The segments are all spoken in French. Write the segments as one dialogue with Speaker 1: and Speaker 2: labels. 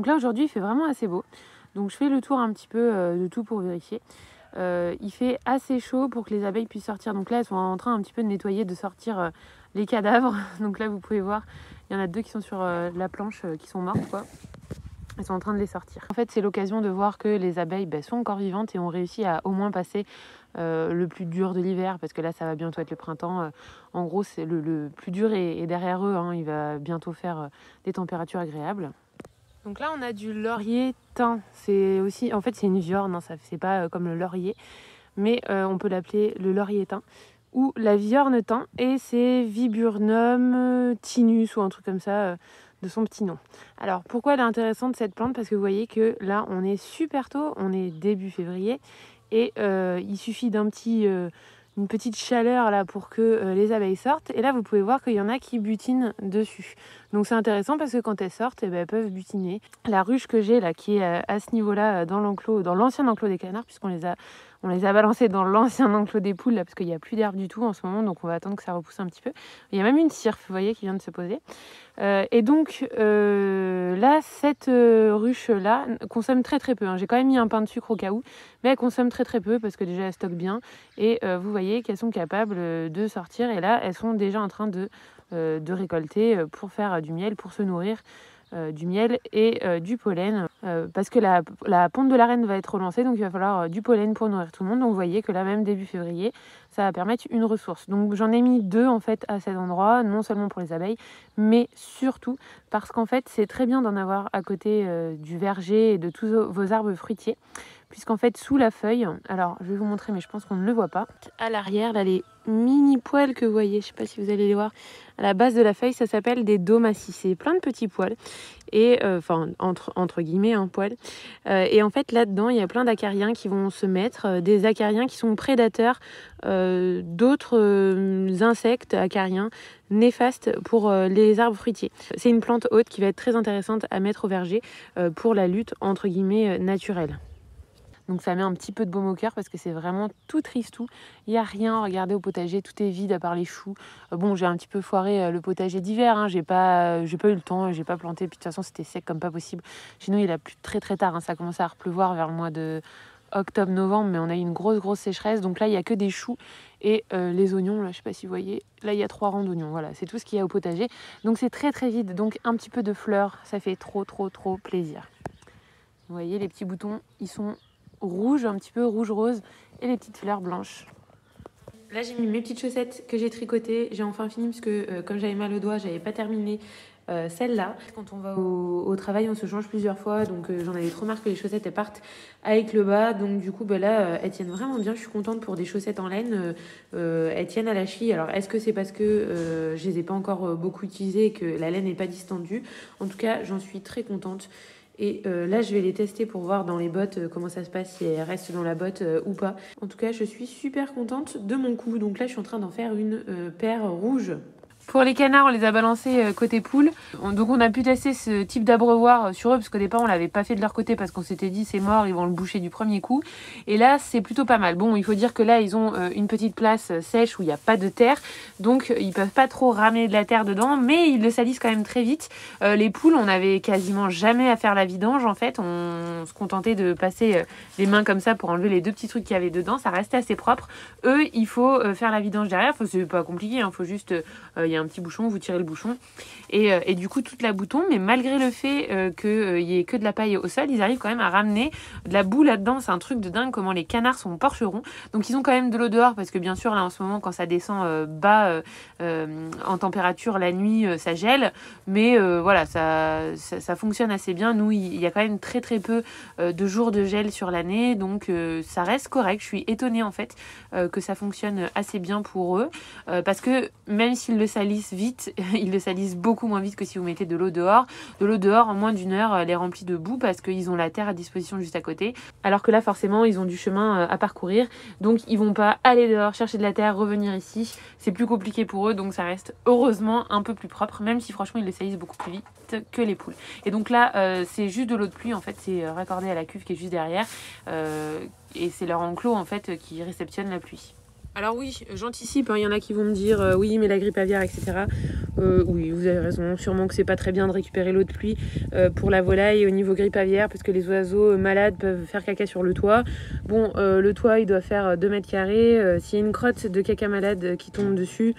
Speaker 1: Donc là aujourd'hui il fait vraiment assez beau. Donc je fais le tour un petit peu de tout pour vérifier. Il fait assez chaud pour que les abeilles puissent sortir. Donc là elles sont en train un petit peu de nettoyer, de sortir les cadavres. Donc là vous pouvez voir, il y en a 2 qui sont sur la planche qui sont mortes quoi. Elles sont en train de les sortir. En fait c'est l'occasion de voir que les abeilles sont encore vivantes et ont réussi à au moins passer le plus dur de l'hiver, parce que là ça va bientôt être le printemps. En gros c'est le plus dur est derrière eux, hein. Il va bientôt faire des températures agréables. Donc là on a du laurier thym. C'est aussi, en fait c'est une viorne, hein. C'est pas comme le laurier, mais on peut l'appeler le laurier thym ou la viorne thym, et c'est Viburnum tinus ou un truc comme ça de son petit nom. Alors pourquoi elle est intéressante cette plante? Parce que vous voyez que là on est super tôt, on est début février, et il suffit une petite chaleur là pour que les abeilles sortent, et là vous pouvez voir qu'il y en a qui butinent dessus. Donc c'est intéressant parce que quand elles sortent, elles peuvent butiner. La ruche que j'ai là qui est à ce niveau là dans l'enclos, dans l'ancien enclos des canards, puisqu'on les a balancés dans l'ancien enclos des poules là, parce qu'il n'y a plus d'herbe du tout en ce moment, donc on va attendre que ça repousse un petit peu. Il y a même une cirfe, vous voyez, qui vient de se poser. Et donc là, cette ruche-là consomme très très peu, hein. J'ai quand même mis un pain de sucre au cas où, mais elle consomme très très peu parce que déjà elle stocke bien. Et vous voyez qu'elles sont capables de sortir. Et là, elles sont déjà en train de récolter pour faire du miel, pour se nourrir du miel et du pollen. Parce que la ponte de la reine va être relancée, donc il va falloir du pollen pour nourrir tout le monde. Donc vous voyez que là, même début février, ça va permettre une ressource. Donc j'en ai mis 2 en fait à cet endroit, non seulement pour les abeilles, mais surtout parce qu'en fait c'est très bien d'en avoir à côté du verger et de tous vos arbres fruitiers, puisqu'en fait sous la feuille, alors je vais vous montrer mais je pense qu'on ne le voit pas, à l'arrière là, les mini poils que vous voyez, je sais pas si vous allez les voir, à la base de la feuille, ça s'appelle des domaties, c'est plein de petits poils, et enfin entre guillemets un poil, et en fait là dedans il y a plein d'acariens qui vont se mettre, des acariens qui sont prédateurs d'autres insectes acariens néfastes pour les arbres fruitiers. C'est une plante haute qui va être très intéressante à mettre au verger pour la lutte entre guillemets naturelle. Donc ça met un petit peu de baume au cœur parce que c'est vraiment tout tristou. Il n'y a rien, regardez au potager, tout est vide à part les choux. Bon, j'ai un petit peu foiré le potager d'hiver, hein. J'ai pas eu le temps, j'ai pas planté. Puis de toute façon, c'était sec comme pas possible. Chez nous, il a plu très très tard, hein. Ça a commencé à repleuvoir vers le mois de octobre-novembre, mais on a eu une grosse sécheresse. Donc là, il n'y a que des choux et les oignons. Là, je sais pas si vous voyez, là, il y a 3 rangs d'oignons. Voilà, c'est tout ce qu'il y a au potager. Donc c'est très très vide. Donc un petit peu de fleurs, ça fait trop plaisir. Vous voyez, les petits boutons, ils sont rouge, un petit peu rouge-rose, et les petites fleurs blanches. Là, j'ai mis mes petites chaussettes que j'ai tricotées. J'ai enfin fini parce que comme j'avais mal au doigt, j'avais pas terminé celle-là. Quand on va au travail, on se change plusieurs fois, donc j'en avais trop marre que les chaussettes elles partent avec le bas. Donc du coup, là, elles tiennent vraiment bien. Je suis contente pour des chaussettes en laine. Elles tiennent à la cheville. Alors, est-ce que c'est parce que je les ai pas encore beaucoup utilisées et que la laine n'est pas distendue? En tout cas, j'en suis très contente. Et là, je vais les tester pour voir dans les bottes comment ça se passe, si elles restent dans la botte ou pas. En tout cas, je suis super contente de mon coup. Donc là, je suis en train d'en faire une paire rouge. Pour les canards, on les a balancés côté poule. Donc on a pu tester ce type d'abreuvoir sur eux, parce qu'au départ on l'avait pas fait de leur côté parce qu'on s'était dit c'est mort, ils vont le boucher du premier coup. Et là c'est plutôt pas mal. Bon, il faut dire que là ils ont une petite place sèche où il n'y a pas de terre, donc ils peuvent pas trop ramener de la terre dedans, mais ils le salissent quand même très vite. Les poules, on avait quasiment jamais à faire la vidange en fait. On se contentait de passer les mains comme ça pour enlever les 2 petits trucs qu'il y avait dedans. Ça restait assez propre. Eux, il faut faire la vidange derrière. C'est pas compliqué, hein. Faut juste il y a un petit bouchon, vous tirez le bouchon et du coup toute la boue tombe, mais malgré le fait qu'il y ait que de la paille au sol, ils arrivent quand même à ramener de la boue là-dedans. C'est un truc de dingue comment les canards sont porcherons. Donc ils ont quand même de l'eau dehors parce que bien sûr là en ce moment quand ça descend bas en température la nuit ça gèle, mais voilà ça fonctionne assez bien. Nous il y a quand même très peu de jours de gel sur l'année, donc ça reste correct. Je suis étonnée en fait que ça fonctionne assez bien pour eux parce que même s'ils le salissent vite, ils le salissent beaucoup moins vite que si vous mettez de l'eau dehors. De l'eau dehors, en moins d'1 heure, elle est remplie de boue parce qu'ils ont la terre à disposition juste à côté. Alors que là, forcément, ils ont du chemin à parcourir. Donc, ils vont pas aller dehors, chercher de la terre, revenir ici. C'est plus compliqué pour eux, donc ça reste heureusement un peu plus propre, même si franchement, ils le salissent beaucoup plus vite que les poules. Et donc là, c'est juste de l'eau de pluie, en fait, c'est raccordé à la cuve qui est juste derrière. Et c'est leur enclos, en fait, qui réceptionne la pluie. Alors oui, j'anticipe, hein, y en a qui vont me dire oui mais la grippe aviaire etc. Oui vous avez raison, sûrement que c'est pas très bien de récupérer l'eau de pluie pour la volaille au niveau grippe aviaire parce que les oiseaux malades peuvent faire caca sur le toit. Bon le toit il doit faire 2 mètres carrés, s'il y a une crotte de caca malade qui tombe dessus,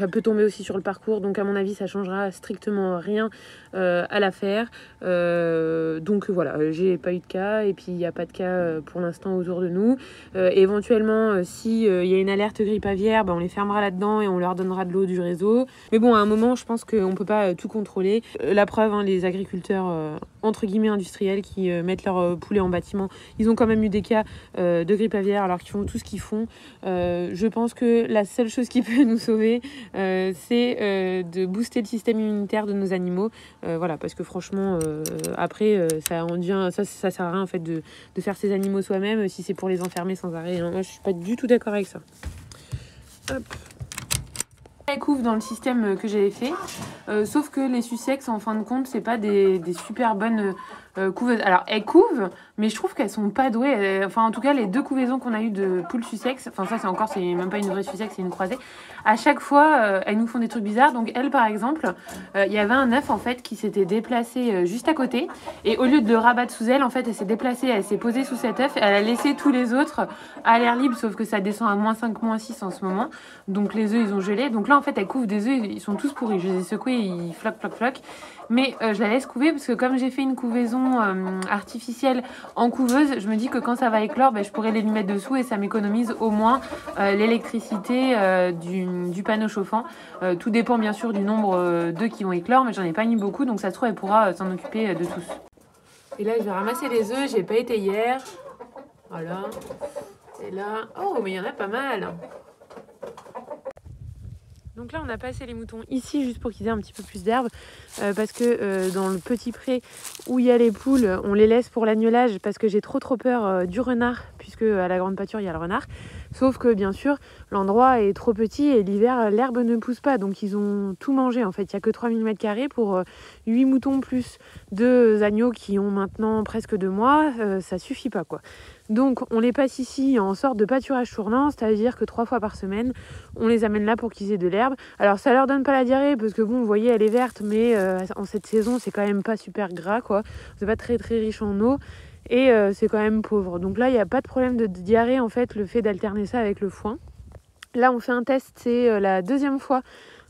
Speaker 1: elle peut tomber aussi sur le parcours, donc à mon avis ça changera strictement rien à l'affaire. Donc voilà, j'ai pas eu de cas et puis il n'y a pas de cas pour l'instant autour de nous. Éventuellement si il y a une alerte grippe aviaire, on les fermera là-dedans et on leur donnera de l'eau du réseau. Mais bon à un moment je pense qu'on peut pas tout contrôler. La preuve, hein, les agriculteurs entre guillemets industriels qui mettent leurs poulets en bâtiment, ils ont quand même eu des cas de grippe aviaire alors qu'ils font tout ce qu'ils font. Je pense que la seule chose qui peut nous sauver c'est de booster le système immunitaire de nos animaux. Voilà, parce que franchement, après, ça sert à rien en fait de faire ces animaux soi-même si c'est pour les enfermer sans arrêt. Hein. Moi, je suis pas du tout d'accord avec ça. Hop. Elle couve dans le système que j'avais fait, sauf que les Sussex, en fin de compte, c'est pas des super bonnes couveuses. Alors, elles couvent, mais je trouve qu'elles sont pas douées. Enfin, en tout cas, les 2 couvaisons qu'on a eues de poules Sussex, enfin ça, c'est même pas une vraie Sussex, c'est une croisée. À chaque fois, elles nous font des trucs bizarres. Donc, elle, par exemple, il y avait un œuf, en fait, qui s'était déplacé juste à côté. Et au lieu de le rabattre sous elle, en fait, elle s'est déplacée, elle s'est posée sous cet œuf. Elle a laissé tous les autres à l'air libre, sauf que ça descend à -5, -6 en ce moment. Donc, les œufs, ils ont gelé. Donc là, en fait, elle couve des œufs, ils sont tous pourris. Je les ai secoués, ils floc. Mais je la laisse couver parce que comme j'ai fait une couvaison artificielle en couveuse, je me dis que quand ça va éclore, je pourrais les lui mettre dessous et ça m'économise au moins l'électricité du panneau chauffant. Tout dépend bien sûr du nombre d'œufs qui vont éclore, mais j'en ai pas mis beaucoup, donc ça se trouve, elle pourra s'en occuper de tous. Et là, je vais ramasser les œufs, j'ai pas été hier. Voilà. Et là, oh, mais il y en a pas mal. Donc là, on a passé les moutons ici juste pour qu'ils aient un petit peu plus d'herbe parce que dans le petit pré où il y a les poules, on les laisse pour l'agnelage parce que j'ai trop peur du renard puisque à la grande pâture, il y a le renard. Sauf que bien sûr, l'endroit est trop petit et l'hiver, l'herbe ne pousse pas. Donc ils ont tout mangé en fait. Il n'y a que 3000 m² pour 8 moutons plus 2 agneaux qui ont maintenant presque 2 mois. Ça suffit pas quoi. Donc on les passe ici en sorte de pâturage tournant, c'est-à-dire que 3 fois par semaine, on les amène là pour qu'ils aient de l'herbe. Alors ça leur donne pas la diarrhée parce que bon, vous voyez, elle est verte, mais en cette saison, c'est quand même pas super gras quoi. C'est pas très riche en eau et c'est quand même pauvre. Donc là, il n'y a pas de problème de diarrhée en fait, le fait d'alterner ça avec le foin. Là, on fait un test, c'est la 2e fois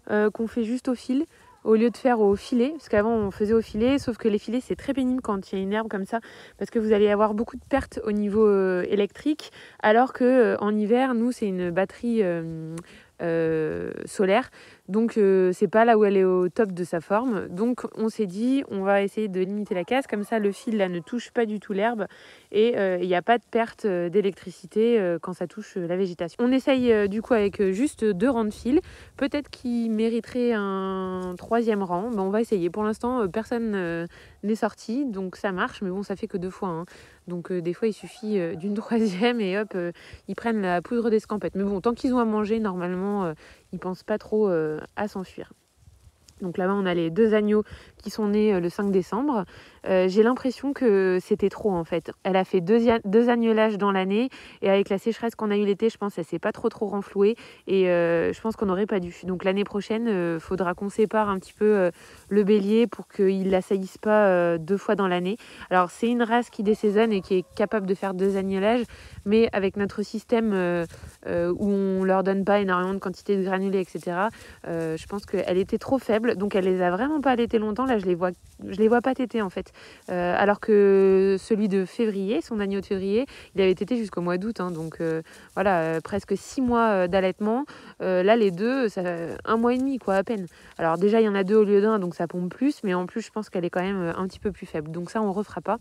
Speaker 1: qu'on fait juste au fil au lieu de faire au filet, parce qu'avant on faisait au filet, sauf que les filets c'est très pénible quand il y a une herbe comme ça, parce que vous allez avoir beaucoup de pertes au niveau électrique, alors que en hiver, nous c'est une batterie solaire, donc c'est pas là où elle est au top de sa forme. Donc on s'est dit on va essayer de limiter la casse, comme ça le fil là ne touche pas du tout l'herbe et il n'y a pas de perte d'électricité quand ça touche la végétation. On essaye du coup avec juste 2 rangs de fil, peut-être qu'il mériterait un 3e rang, on va essayer. Pour l'instant personne n'est sorti, donc ça marche, mais bon ça fait que 2 fois, hein. Donc des fois il suffit d'une 3e et hop ils prennent la poudre d'escampette. Mais bon, tant qu'ils ont à manger, normalement ils pensent pas trop à s'enfuir. Donc là-bas, on a les 2 agneaux qui sont nés le 5 décembre. J'ai l'impression que c'était trop en fait. Elle a fait 2 agnelages dans l'année et avec la sécheresse qu'on a eu l'été, je pense qu'elle s'est pas trop renflouée et je pense qu'on n'aurait pas dû. Donc l'année prochaine, faudra qu'on sépare un petit peu le bélier pour qu'il l'assaillisse pas 2 fois dans l'année. Alors c'est une race qui désaisonne et qui est capable de faire 2 agnelages, mais avec notre système où on leur donne pas énormément de quantité de granulés, etc. Je pense qu'elle était trop faible, donc elle les a vraiment pas allaitées longtemps. Là, je les vois pas téter en fait. Alors que celui de février, son agneau de février, il avait tété jusqu'au mois d'août, hein, donc voilà, presque 6 mois d'allaitement. Là, les 2, ça 1 mois et demi quoi, à peine. Alors déjà, il y en a 2 au lieu d'1, donc ça pompe plus, mais en plus, je pense qu'elle est quand même un petit peu plus faible. Donc ça, on refera pas.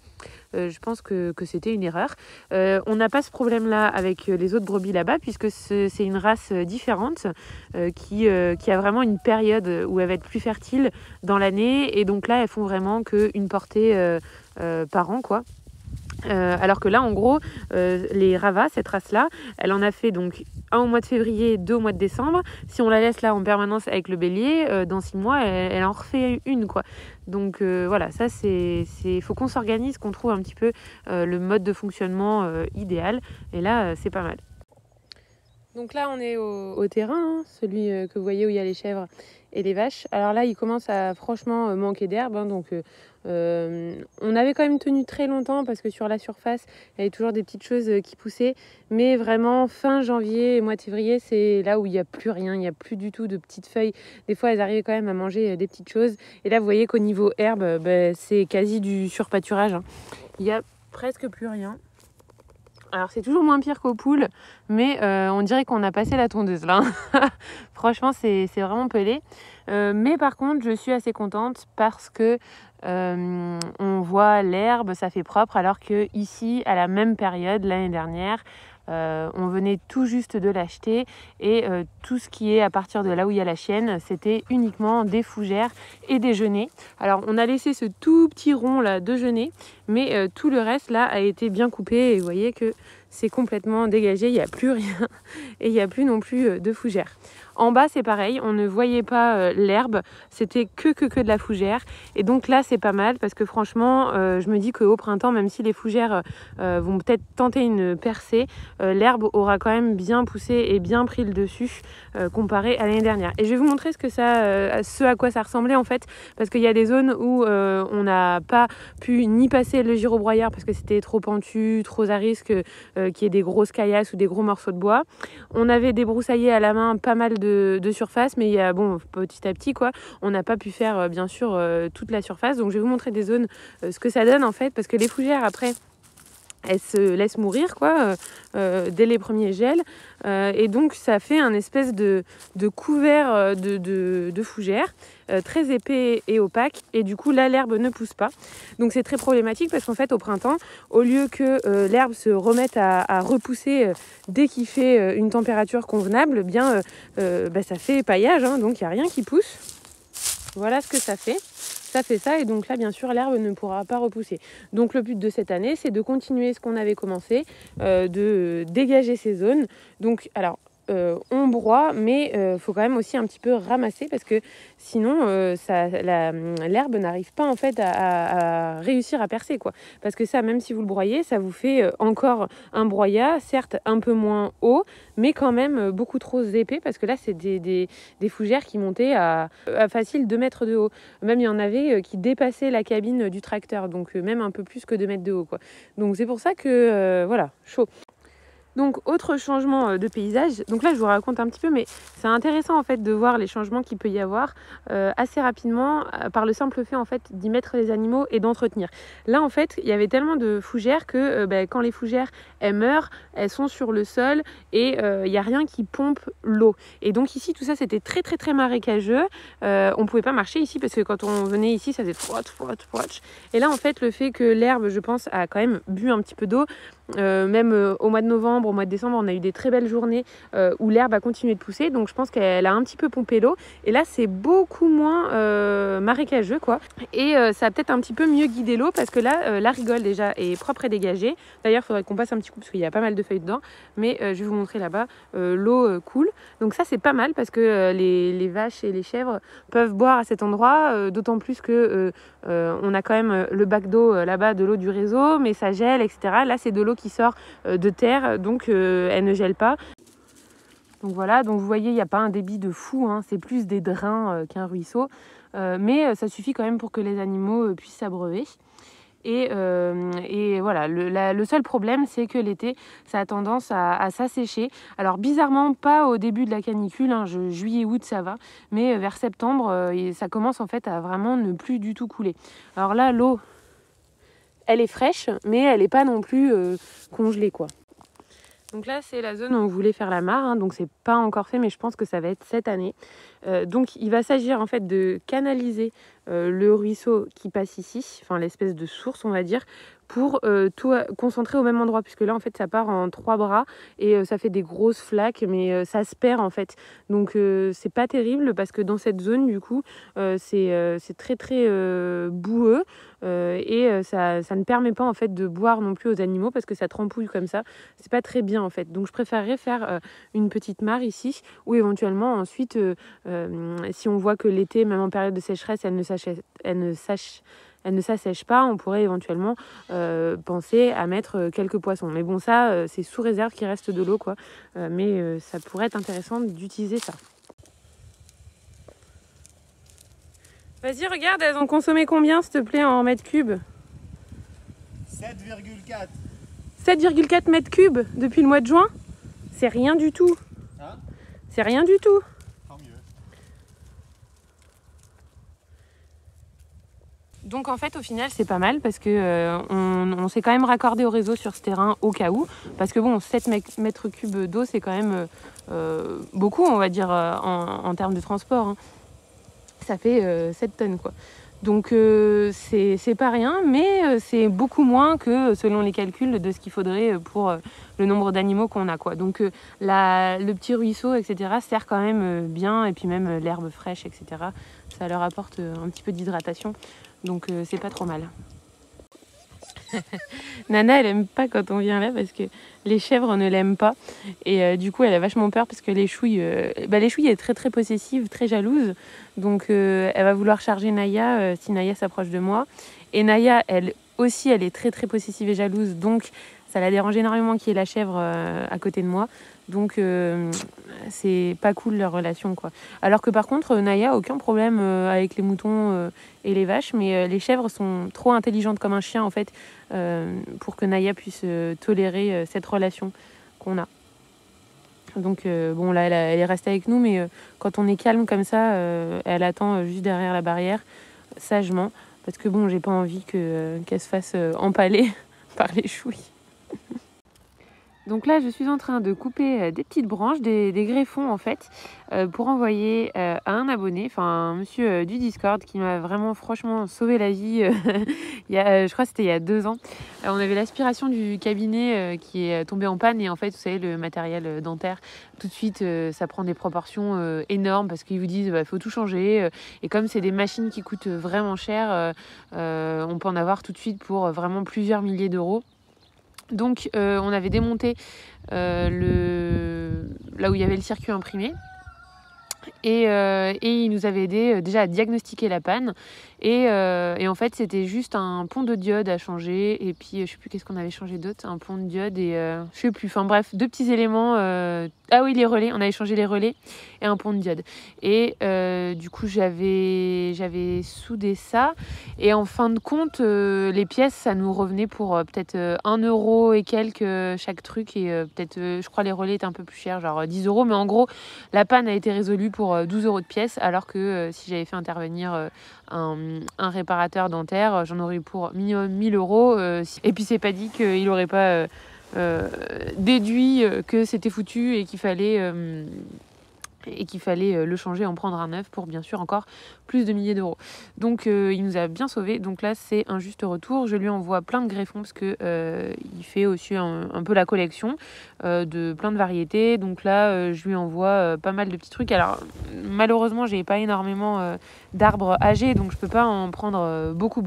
Speaker 1: Je pense que c'était une erreur. On n'a pas ce problème-là avec les autres brebis là-bas, puisque c'est une race différente qui a vraiment une période où elle va être plus fertile dans l'année, et donc là, elles font vraiment qu'une portée par an, quoi. Alors que là, en gros, les Ravas, cette race-là, elle en a fait donc 1 au mois de février, 2 au mois de décembre. Si on la laisse là en permanence avec le bélier, dans 6 mois, elle en refait une, quoi. Donc voilà, ça faut qu'on s'organise, qu'on trouve un petit peu le mode de fonctionnement idéal. Et là, c'est pas mal. Donc là, on est au terrain, hein, celui que vous voyez où il y a les chèvres et les vaches. Alors là, il commence à franchement manquer d'herbe. Hein, donc on avait quand même tenu très longtemps parce que sur la surface, il y avait toujours des petites choses qui poussaient. Mais vraiment, fin janvier et mois de février, c'est là où il n'y a plus rien. Il n'y a plus du tout de petites feuilles. Des fois, elles arrivaient quand même à manger des petites choses. Et là, vous voyez qu'au niveau herbe, c'est quasi du surpâturage. Hein. Il n'y a presque plus rien. Alors c'est toujours moins pire qu'aux poules, mais on dirait qu'on a passé la tondeuse là. Franchement, c'est vraiment pelé. Mais par contre, je suis assez contente parce que on voit l'herbe, ça fait propre, alors que ici, à la même période, l'année dernière, on venait tout juste de l'acheter et tout ce qui est à partir de là où il y a la chienne, c'était uniquement des fougères et des genêts. Alors on a laissé ce tout petit rond là de genêts, mais tout le reste là a été bien coupé et vous voyez que c'est complètement dégagé, il n'y a plus rien et il n'y a plus non plus de fougères. En bas c'est pareil, on ne voyait pas l'herbe, c'était que de la fougère et donc là c'est pas mal parce que franchement je me dis qu'au printemps, même si les fougères vont peut-être tenter une percée, l'herbe aura quand même bien poussé et bien pris le dessus comparé à l'année dernière. Et je vais vous montrer ce à quoi ça ressemblait en fait, parce qu'il y a des zones où on n'a pas pu ni passer le gyrobroyeur parce que c'était trop pentu, trop à risque qu'il y ait des grosses caillasses ou des gros morceaux de bois. On avait débroussaillé à la main pas mal de surface, mais il y a, bon, petit à petit quoi, on n'a pas pu faire bien sûr toute la surface. Donc je vais vous montrer des zones, ce que ça donne en fait, parce que les fougères après, elles se laissent mourir quoi, dès les premiers gels. Et donc ça fait un espèce de couvert de fougères très épais et opaque. Et du coup là l'herbe ne pousse pas. Donc c'est très problématique parce qu'en fait au printemps, au lieu que l'herbe se remette à repousser dès qu'il fait une température convenable, ça fait paillage, hein, donc il n'y a rien qui pousse. Voilà ce que ça fait. Ça fait ça et donc là bien sûr l'herbe ne pourra pas repousser. Donc le but de cette année c'est de continuer ce qu'on avait commencé, de dégager ces zones. Donc alors on broie, mais faut quand même aussi un petit peu ramasser parce que sinon l'herbe n'arrive pas en fait à réussir à percer quoi. Parce que ça, même si vous le broyez, ça vous fait encore un broyat, certes un peu moins haut, mais quand même beaucoup trop épais parce que là c'est des fougères qui montaient à facile 2 mètres de haut. Même il y en avait qui dépassaient la cabine du tracteur, donc même un peu plus que 2 mètres de haut quoi. Donc c'est pour ça que voilà, chaud. Donc autre changement de paysage, donc là je vous raconte un petit peu, mais c'est intéressant en fait de voir les changements qu'il peut y avoir assez rapidement par le simple fait en fait d'y mettre les animaux et d'entretenir. Là en fait il y avait tellement de fougères que quand les fougères elles meurent, elles sont sur le sol et il n'y a rien qui pompe l'eau. Et donc ici tout ça c'était très marécageux, on pouvait pas marcher ici parce que quand on venait ici ça faisait frotte. Et là en fait le fait que l'herbe je pense a quand même bu un petit peu d'eau, même au mois de novembre, au mois de décembre, on a eu des très belles journées où l'herbe a continué de pousser. Donc je pense qu'elle a un petit peu pompé l'eau. Et là, c'est beaucoup moins marécageux, quoi. Et ça a peut-être un petit peu mieux guidé l'eau parce que là, la rigole déjà est propre et dégagée. D'ailleurs, il faudrait qu'on passe un petit coup parce qu'il y a pas mal de feuilles dedans. Mais je vais vous montrer là-bas, l'eau coule. Donc ça, c'est pas mal parce que les vaches et les chèvres peuvent boire à cet endroit. D'autant plus que on a quand même le bac d'eau là-bas, de l'eau du réseau, mais ça gèle, etc. Là, c'est de l'eau qui sort de terre, donc elle ne gèle pas. Donc voilà, donc vous voyez, il n'y a pas un débit de fou, hein, c'est plus des drains qu'un ruisseau, mais ça suffit quand même pour que les animaux puissent s'abreuver. Et voilà, le seul problème, c'est que l'été, ça a tendance à s'assécher. Alors bizarrement, pas au début de la canicule, hein, juillet, août, ça va, mais vers septembre, ça commence en fait à vraiment ne plus du tout couler. Alors là, l'eau, elle est fraîche, mais elle n'est pas non plus congelée, quoi. Donc là, c'est la zone où on voulait faire la mare, hein, donc c'est pas encore fait, mais je pense que ça va être cette année. Donc il va s'agir en fait de canaliser le ruisseau qui passe ici, enfin l'espèce de source, on va dire, pour tout concentrer au même endroit, puisque là en fait ça part en 3 bras et ça fait des grosses flaques, mais ça se perd en fait. Donc c'est pas terrible parce que dans cette zone du coup c'est très boueux et ça ne permet pas en fait de boire non plus aux animaux parce que ça trempouille comme ça. C'est pas très bien en fait. Donc je préférerais faire une petite mare ici ou éventuellement ensuite si on voit que l'été, même en période de sécheresse, elle ne elle ne s'assèche pas, on pourrait éventuellement penser à mettre quelques poissons. Mais bon, ça, c'est sous réserve qu'il reste de l'eau, quoi. Mais ça pourrait être intéressant d'utiliser ça. Vas-y, regarde, elles ont consommé combien, s'il te plaît, en mètres cubes?
Speaker 2: 7,4.
Speaker 1: 7,4 mètres cubes depuis le mois de juin? C'est rien du tout.
Speaker 2: Hein?
Speaker 1: C'est rien du tout.
Speaker 2: Tant mieux.
Speaker 1: Donc en fait, au final, c'est pas mal parce que on s'est quand même raccordé au réseau sur ce terrain au cas où. Parce que bon, 7 mètres cubes d'eau, c'est quand même beaucoup, on va dire, en termes de transport. Hein. Ça fait 7 tonnes, quoi. Donc c'est pas rien, mais c'est beaucoup moins que selon les calculs de ce qu'il faudrait pour le nombre d'animaux qu'on a, quoi. Donc le petit ruisseau, etc., sert quand même bien, et puis même l'herbe fraîche, etc., ça leur apporte un petit peu d'hydratation. Donc c'est pas trop mal. Nana, elle aime pas quand on vient là parce que les chèvres ne l'aiment pas. Et du coup, elle a vachement peur parce que les chouilles est très très possessive, très jalouse. Donc elle va vouloir charger Naya si Naya s'approche de moi. Et Naya, elle aussi, elle est très très possessive et jalouse. Donc ça la dérange énormément qu'il y ait la chèvre à côté de moi. Donc c'est pas cool leur relation, quoi. Alors que par contre, Naya a aucun problème avec les moutons et les vaches, mais les chèvres sont trop intelligentes comme un chien en fait pour que Naya puisse tolérer cette relation qu'on a. Donc bon là elle est restée avec nous, mais quand on est calme comme ça, elle attend juste derrière la barrière sagement, parce que bon, j'ai pas envie qu'elle se fasse empaler par les chouilles. Donc là, je suis en train de couper des petites branches, des greffons en fait, pour envoyer à un abonné, enfin un monsieur du Discord qui m'a vraiment franchement sauvé la vie. Je crois que c'était il y a 2 ans. On avait l'aspiration du cabinet qui est tombée en panne et en fait, vous savez, le matériel dentaire, tout de suite, ça prend des proportions énormes parce qu'ils vous disent faut tout changer. Et comme c'est des machines qui coûtent vraiment cher, on peut en avoir tout de suite pour vraiment plusieurs milliers d'euros. Donc on avait démonté là où il y avait le circuit imprimé et il nous avait aidé déjà à diagnostiquer la panne et en fait c'était juste un pont de diode à changer et puis je sais plus qu'est-ce qu'on avait changé d'autre, un pont de diode et je sais plus, enfin bref, 2 petits éléments, ah oui, les relais, on avait changé les relais et un pont de diode et du coup j'avais soudé ça et en fin de compte les pièces ça nous revenait pour peut-être 1 euro et quelques chaque truc et peut-être je crois les relais étaient un peu plus chers, genre 10 euros, mais en gros la panne a été résolue pour 12 euros de pièce, alors que si j'avais fait intervenir un réparateur dentaire, j'en aurais eu pour minimum 1000 euros. Et puis c'est pas dit qu'il n'aurait pas déduit que c'était foutu et qu'il fallait le changer, en prendre un neuf pour bien sûr encore plus de milliers d'euros. Donc il nous a bien sauvés. Donc là c'est un juste retour. Je lui envoie plein de greffons parce que il fait aussi un peu la collection de plein de variétés. Donc là je lui envoie pas mal de petits trucs. Alors malheureusement j'ai pas énormément d'arbres âgés, donc je peux pas en prendre beaucoup.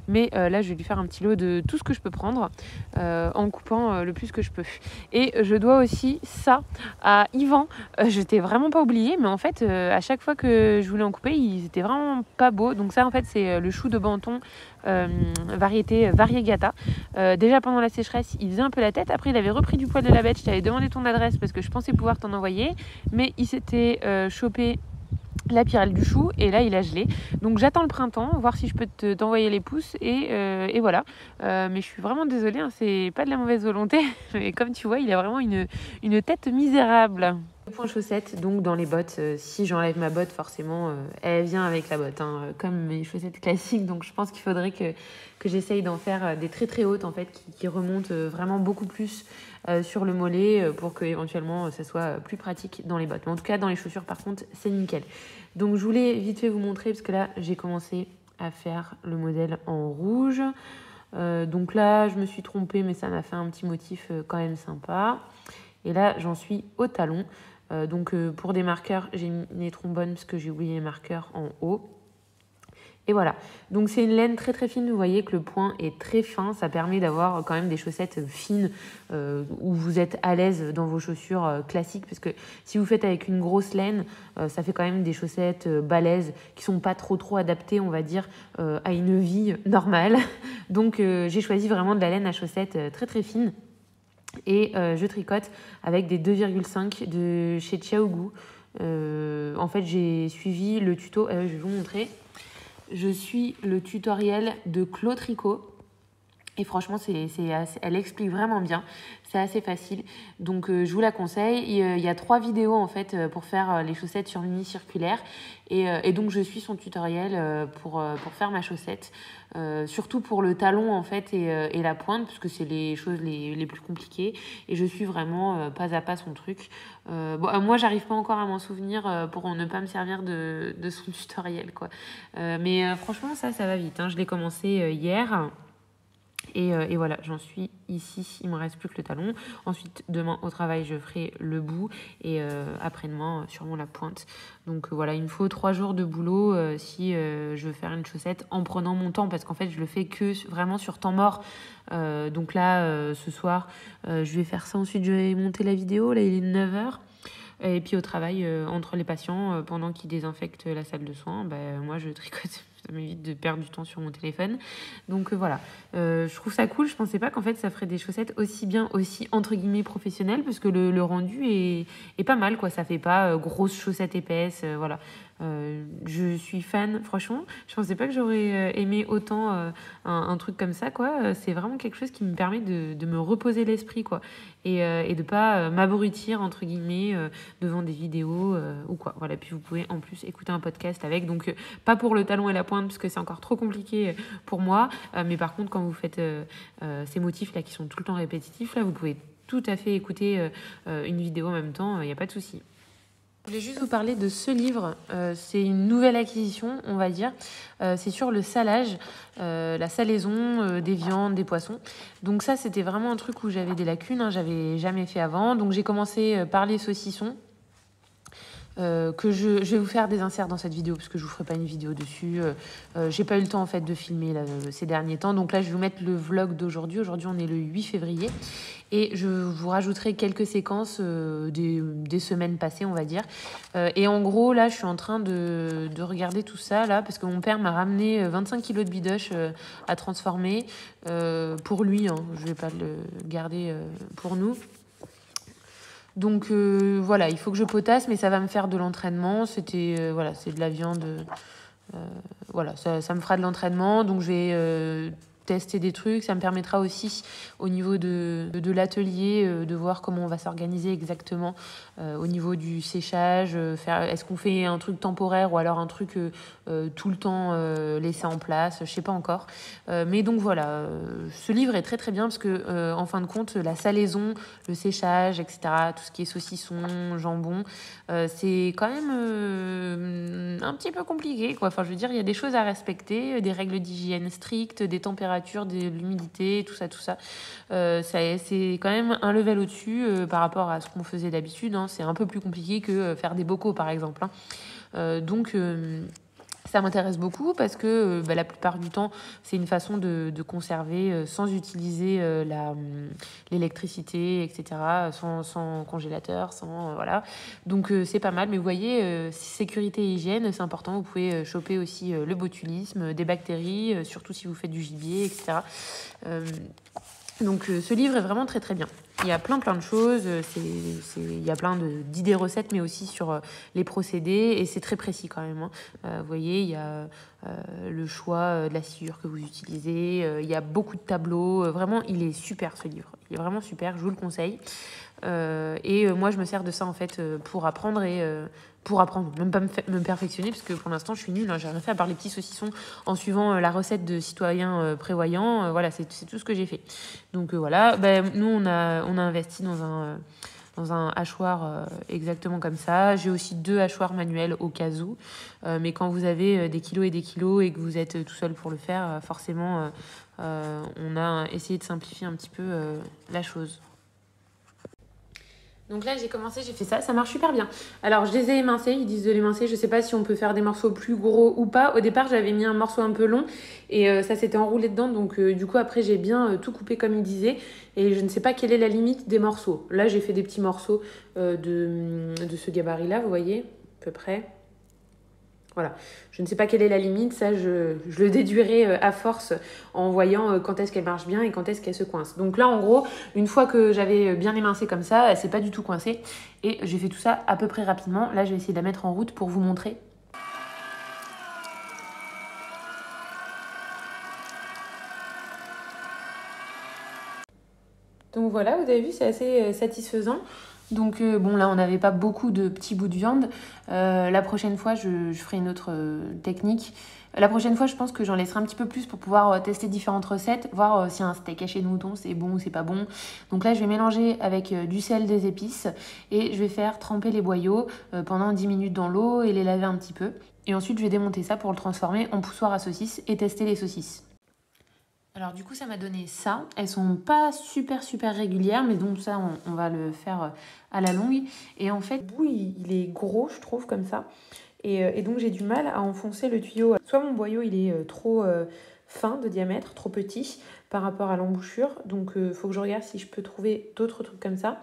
Speaker 1: Mais là je vais lui faire un petit lot de tout ce que je peux prendre en coupant le plus que je peux. Et je dois aussi ça à Yvan. Je t'ai vraiment pas oublié, mais en fait à chaque fois que je voulais en couper, ils étaient vraiment pas beaux. Donc ça en fait c'est le chou de Banton variété variegata. Déjà pendant la sécheresse il faisait un peu la tête, après il avait repris du poil de la bête. Je t'avais demandé ton adresse parce que je pensais pouvoir t'en envoyer, mais il s'était chopé la pyrale du chou et là il a gelé, donc j'attends le printemps, voir si je peux t'envoyer les pousses et voilà. Mais je suis vraiment désolée, hein, c'est pas de la mauvaise volonté, mais comme tu vois il a vraiment une tête misérable. Le point chaussette, donc dans les bottes, si j'enlève ma botte forcément elle vient avec la botte, hein, comme mes chaussettes classiques, donc je pense qu'il faudrait que j'essaye d'en faire des très très hautes en fait qui remontent vraiment beaucoup plus sur le mollet pour que éventuellement ça soit plus pratique dans les bottes. Mais en tout cas dans les chaussures par contre c'est nickel. Donc je voulais vite fait vous montrer parce que là j'ai commencé à faire le modèle en rouge. Donc là je me suis trompée mais ça m'a fait un petit motif quand même sympa. Et là j'en suis au talon. Donc pour des marqueurs j'ai mis les trombones parce que j'ai oublié les marqueurs en haut. Et voilà, donc c'est une laine très très fine, vous voyez que le point est très fin, ça permet d'avoir quand même des chaussettes fines où vous êtes à l'aise dans vos chaussures classiques, parce que si vous faites avec une grosse laine, ça fait quand même des chaussettes balèzes qui sont pas trop adaptées, on va dire, à une vie normale. Donc j'ai choisi vraiment de la laine à chaussettes très très fine et je tricote avec des 2,5 de chez Xiaogu. En fait, j'ai suivi le tuto, je vais vous montrer. Je suis le tutoriel de Clo Tricot et franchement, elle explique vraiment bien. C'est assez facile. Donc, je vous la conseille. Il y a 3 vidéos en fait pour faire les chaussettes sur mini circulaire. Et donc, je suis son tutoriel pour faire ma chaussette. Surtout pour le talon en fait et la pointe, parce que c'est les choses les plus compliquées. Et je suis vraiment pas à pas son truc. Moi, j'arrive pas encore à m'en souvenir pour ne pas me servir de son tutoriel, quoi. Mais franchement, ça va vite. Hein. Je l'ai commencé hier. Et voilà, j'en suis ici, il me reste plus que le talon. Ensuite, demain au travail, je ferai le bout et après-demain, sûrement la pointe. Donc voilà, il me faut 3 jours de boulot si je veux faire une chaussette en prenant mon temps, parce qu'en fait, je le fais que vraiment sur temps mort. Donc là, ce soir, je vais faire ça. Ensuite, je vais monter la vidéo. Là, il est 9h. Et puis au travail, entre les patients, pendant qu'ils désinfectent la salle de soins, moi, je tricote. Ça m'évite de perdre du temps sur mon téléphone. Donc voilà, je trouve ça cool. Je pensais pas qu'en fait ça ferait des chaussettes aussi entre guillemets professionnelles, parce que le rendu est pas mal, quoi. Ça fait pas grosses chaussettes épaisses, voilà. Je suis fan, franchement. Je pensais pas que j'aurais aimé autant un truc comme ça, quoi. C'est vraiment quelque chose qui me permet de me reposer l'esprit, quoi. Et de pas m'abrutir, entre guillemets, devant des vidéos ou quoi. Voilà, puis vous pouvez en plus écouter un podcast avec. Donc, pas pour le talon et la pointe, parce que c'est encore trop compliqué pour moi. Mais par contre, quand vous faites ces motifs-là qui sont tout le temps répétitifs, là, vous pouvez tout à fait écouter une vidéo en même temps. Il n'y a pas de souci. Je voulais juste vous parler de ce livre. C'est une nouvelle acquisition, on va dire. C'est sur le salage, la salaison des viandes, des poissons. Donc ça, c'était vraiment un truc où j'avais des lacunes. Hein, j'avais jamais fait avant. Donc j'ai commencé par les saucissons. Que je vais vous faire des inserts dans cette vidéo, parce que je vous ferai pas une vidéo dessus. J'ai pas eu le temps en fait de filmer là, ces derniers temps. Donc là, je vais vous mettre le vlog d'aujourd'hui. Aujourd'hui, on est le 8 février. Et je vous rajouterai quelques séquences des semaines passées, on va dire. Et en gros, là, je suis en train de regarder tout ça, là, parce que mon père m'a ramené 25 kilos de bidoche à transformer pour lui. Hein. Je vais pas le garder pour nous. Donc voilà, il faut que je potasse, mais ça va me faire de l'entraînement. Voilà, c'est de la viande. Voilà, ça me fera de l'entraînement. Donc je vais tester des trucs. Ça me permettra aussi au niveau de l'atelier de voir comment on va s'organiser exactement au niveau du séchage. Est-ce qu'on fait un truc temporaire ou alors un truc tout le temps laissé en place, je sais pas encore. Mais donc voilà, ce livre est très très bien parce que en fin de compte, la salaison, le séchage, etc., tout ce qui est saucisson, jambon, c'est quand même un petit peu compliqué, quoi. Enfin, je veux dire, il y a des choses à respecter, des règles d'hygiène strictes, des températures, de l'humidité, tout ça. C'est quand même un level au-dessus par rapport à ce qu'on faisait d'habitude. Hein. C'est un peu plus compliqué que faire des bocaux, par exemple. Hein. Donc ça m'intéresse beaucoup parce que la plupart du temps, c'est une façon de conserver sans utiliser l'électricité, etc., sans congélateur, sans... voilà. Donc, c'est pas mal. Mais vous voyez, sécurité et hygiène, c'est important. Vous pouvez choper aussi le botulisme, des bactéries, surtout si vous faites du gibier, etc. Donc ce livre est vraiment très très bien. Il y a plein de choses, il y a plein d'idées recettes, mais aussi sur les procédés, et c'est très précis quand même. Hein. Vous voyez, il y a le choix de la sciure que vous utilisez, il y a beaucoup de tableaux, vraiment il est super ce livre, il est vraiment super, je vous le conseille. Moi je me sers de ça en fait pour apprendre même pas me perfectionner, parce que pour l'instant je suis nulle, hein, j'ai rien fait à part les petits saucissons en suivant la recette de citoyens prévoyants, voilà, c'est tout ce que j'ai fait. Donc voilà, nous on a investi dans un hachoir exactement comme ça. J'ai aussi 2 hachoirs manuels au cas où, mais quand vous avez des kilos et des kilos et que vous êtes tout seul pour le faire, forcément on a essayé de simplifier un petit peu la chose. Donc là, j'ai commencé, j'ai fait ça, ça marche super bien. Alors, je les ai émincés, ils disent de l'émincer, je sais pas si on peut faire des morceaux plus gros ou pas. Au départ, j'avais mis un morceau un peu long et ça s'était enroulé dedans, donc du coup, après, j'ai bien tout coupé comme il disait et je ne sais pas quelle est la limite des morceaux. Là, j'ai fait des petits morceaux de ce gabarit-là, vous voyez, à peu près. Voilà, je ne sais pas quelle est la limite, ça je le déduirai à force en voyant quand est-ce qu'elle marche bien et quand est-ce qu'elle se coince. Donc là en gros, une fois que j'avais bien émincé comme ça, elle s'est pas du tout coincée et j'ai fait tout ça à peu près rapidement. Là je vais essayer de la mettre en route pour vous montrer. Donc voilà, vous avez vu, c'est assez satisfaisant. Donc bon, là on n'avait pas beaucoup de petits bouts de viande. La prochaine fois, je ferai une autre technique. La prochaine fois, je pense que j'en laisserai un petit peu plus pour pouvoir tester différentes recettes, voir si un steak haché de mouton c'est bon ou c'est pas bon. Donc là, je vais mélanger avec du sel, des épices et je vais faire tremper les boyaux pendant 10 minutes dans l'eau et les laver un petit peu. Et ensuite, je vais démonter ça pour le transformer en poussoir à saucisses et tester les saucisses. Alors du coup ça m'a donné ça, elles sont pas super régulières mais donc ça on va le faire à la longue et en fait le bout il est gros je trouve comme ça et donc j'ai du mal à enfoncer le tuyau. Soit mon boyau il est trop fin de diamètre, trop petit par rapport à l'embouchure, donc faut que je regarde si je peux trouver d'autres trucs comme ça.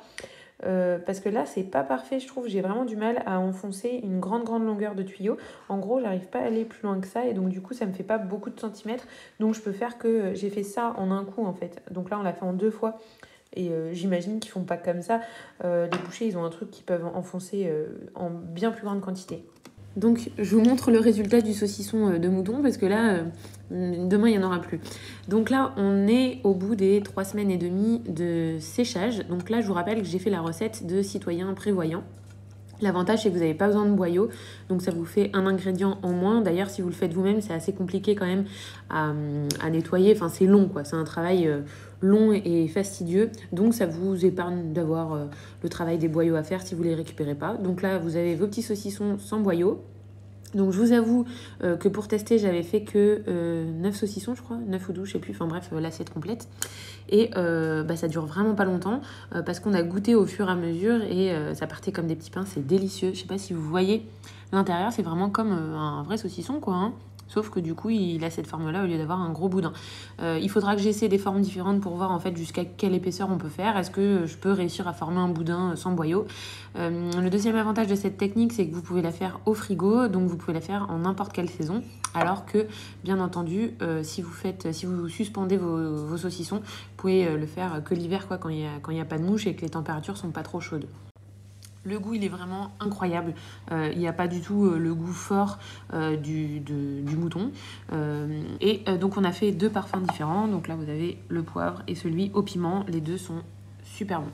Speaker 1: Parce que là c'est pas parfait, je trouve, j'ai vraiment du mal à enfoncer une grande longueur de tuyau. En gros j'arrive pas à aller plus loin que ça et donc du coup ça me fait pas beaucoup de centimètres, donc je peux faire que j'ai fait ça en un coup en fait. Donc là on l'a fait en 2 fois et j'imagine qu'ils font pas comme ça. Les bouchers ils ont un truc qu'ils peuvent enfoncer en bien plus grande quantité. Donc je vous montre le résultat du saucisson de mouton parce que là, demain il n'y en aura plus. Donc là on est au bout des 3 semaines et demie de séchage. Donc là je vous rappelle que j'ai fait la recette de citoyen prévoyant. L'avantage c'est que vous n'avez pas besoin de boyau, donc ça vous fait un ingrédient en moins. D'ailleurs si vous le faites vous-même c'est assez compliqué quand même à nettoyer, enfin c'est long quoi, c'est un travail long et fastidieux, donc ça vous épargne d'avoir le travail des boyaux à faire si vous ne les récupérez pas. Donc là vous avez vos petits saucissons sans boyau. Donc je vous avoue que pour tester j'avais fait que 9 saucissons je crois, 9 ou 12 je sais plus, enfin bref l'assiette complète. Et ça dure vraiment pas longtemps parce qu'on a goûté au fur et à mesure et ça partait comme des petits pains, c'est délicieux. Je sais pas si vous voyez l'intérieur, c'est vraiment comme un vrai saucisson quoi, hein. Sauf que du coup il a cette forme là au lieu d'avoir un gros boudin. Il faudra que j'essaie des formes différentes pour voir en fait jusqu'à quelle épaisseur on peut faire. Est-ce que je peux réussir à former un boudin sans boyau. Le deuxième avantage de cette technique c'est que vous pouvez la faire au frigo, donc vous pouvez la faire en n'importe quelle saison. Alors que bien entendu si vous suspendez vos saucissons, vous pouvez le faire que l'hiver quoi, quand il y a pas de mouche et que les températures sont pas trop chaudes. Le goût, il est vraiment incroyable. Il n'y a pas du tout le goût fort du mouton. Donc, on a fait 2 parfums différents. Donc là, vous avez le poivre et celui au piment. Les deux sont super bons.